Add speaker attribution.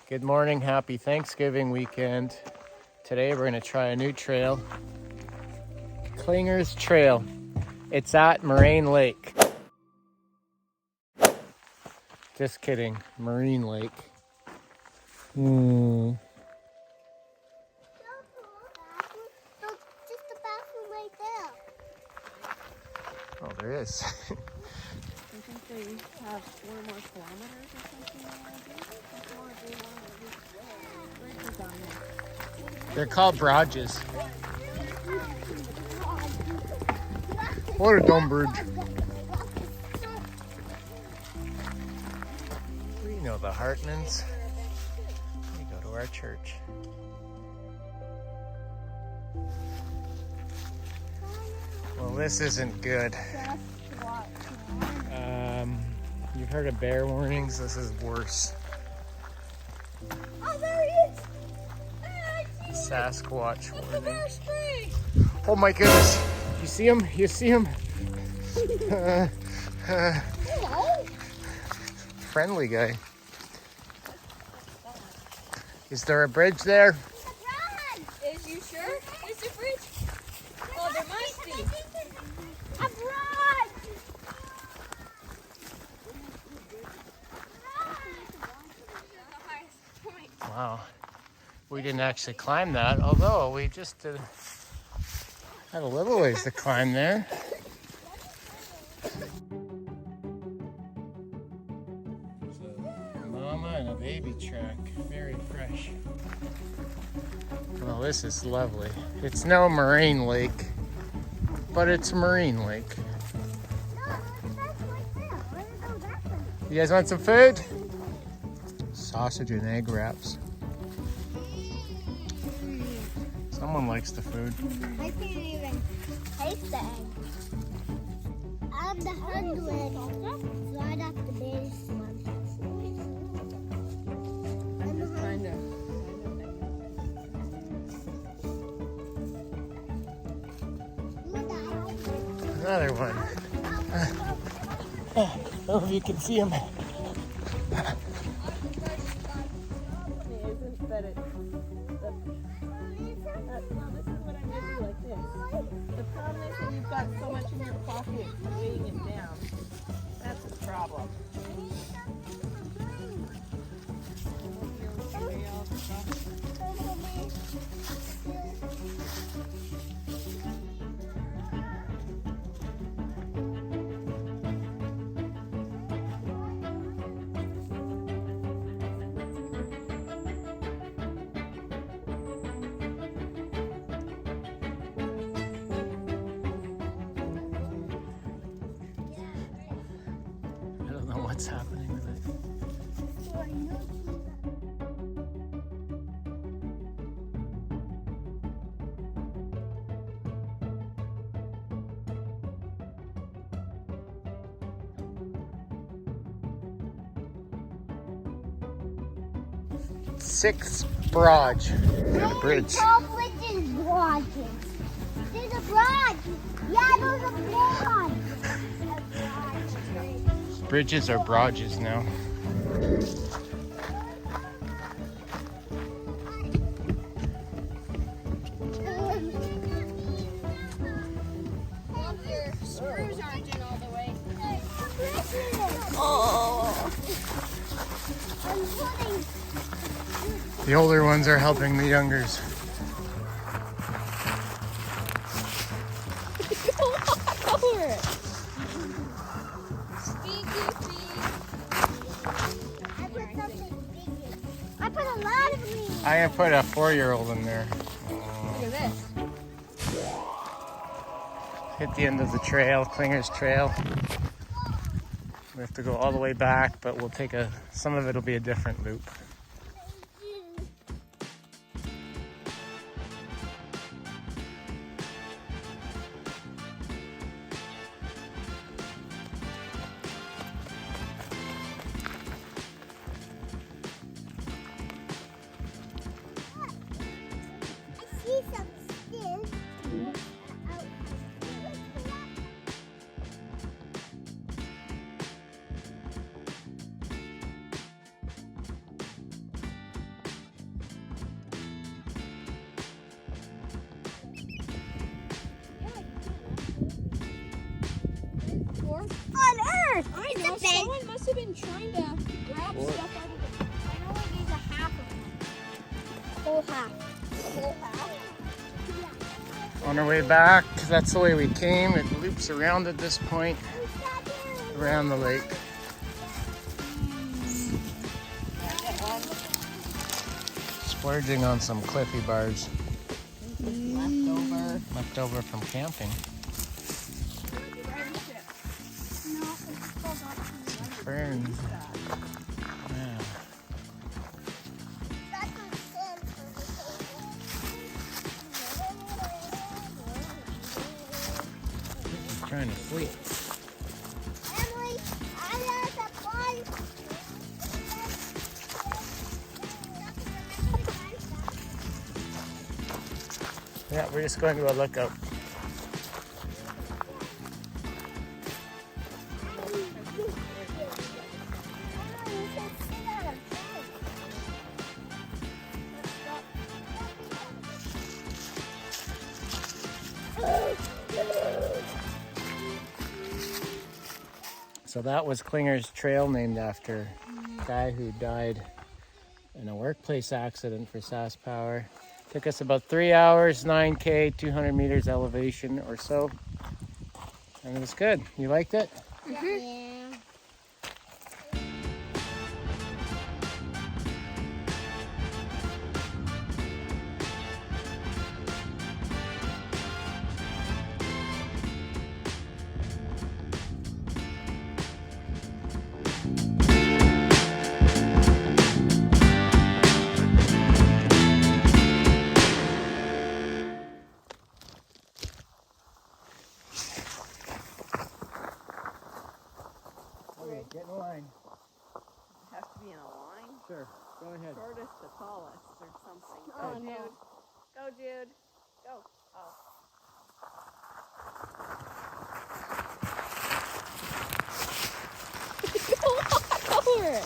Speaker 1: Good morning, happy Thanksgiving weekend. Today we're gonna try a new trail, KLINGER'S Trail. It's at Moraine Lake. Just kidding, Marine Lake.
Speaker 2: Just the bathroom right there.
Speaker 1: Oh, there is.
Speaker 3: I think they have 4 more kilometers or something like that.
Speaker 1: They're called barrages. What a dumb bridge. We know the Hartmans. We go to our church. Well, this isn't good. You've heard of bear warnings. This is worse.
Speaker 2: Oh, there he is!
Speaker 1: Sasquatch warning. Oh my goodness! You see him? You see him? Friendly guy. Is there a bridge there?
Speaker 3: Is you sure? Is the bridge? Oh, there must be.
Speaker 1: Wow. We didn't actually climb that, although we just had a little ways to climb there. A mama and a baby track, very fresh. Well, this is lovely. It's no Moraine Lake, but it's a Marine Lake. You guys want some food? Sausage and egg wraps. Someone likes the food.
Speaker 2: I can't even taste the egg. I'm the 100, so I'd have to base one.
Speaker 3: I'm just trying to.
Speaker 1: Another one. I don't know if you can see him.
Speaker 3: Isn't that it? No, this is what I'm gonna do like this. The problem is that you've got so much in your pocket weighing it down. That's the problem.
Speaker 1: I don't know what's happening with it. Sixth Barrage. Bridge.
Speaker 2: Bridges, barrages. There's a barrage. Yeah, there's a barrage.
Speaker 1: Bridges are barrages now.
Speaker 3: Your screws aren't in all the way.
Speaker 2: Oh.
Speaker 1: The older ones are helping the youngers.
Speaker 2: I put a lot of me.
Speaker 1: I put a 4-year-old in there.
Speaker 3: Look at this.
Speaker 1: Hit the end of the trail, KLINGER'S Trail. We have to go all the way back, but we'll take some of it will be a different loop.
Speaker 2: I see some sticks. on earth?
Speaker 3: I
Speaker 2: It's
Speaker 3: know,
Speaker 2: a big.
Speaker 3: someone must have been trying to grab
Speaker 1: What?
Speaker 3: stuff out of the...
Speaker 2: I know there's a half of them. Whole half. Whole half?
Speaker 1: On our way back, that's the way we came. It loops around at this point, around the lake. Splurging on some Cliffy bars. Left over from camping. Some ferns. Yeah. He's trying to sleep.
Speaker 2: Emily, I have a fun.
Speaker 1: Yeah, we're just going to a lookout. So that was Klinger's Trail, named after a guy who died in a workplace accident for SAS Power. Took us about 3 hours, 9K, 200 meters elevation or so. And it was good. You liked it?
Speaker 2: Yeah.
Speaker 1: Okay, get in line.
Speaker 3: It has to be in a line.
Speaker 1: Sure, go ahead.
Speaker 3: Shortest to tallest or something.
Speaker 2: Oh,
Speaker 3: Go,
Speaker 2: no.
Speaker 3: Jude. Go, Jude. Go. Oh. Go over it.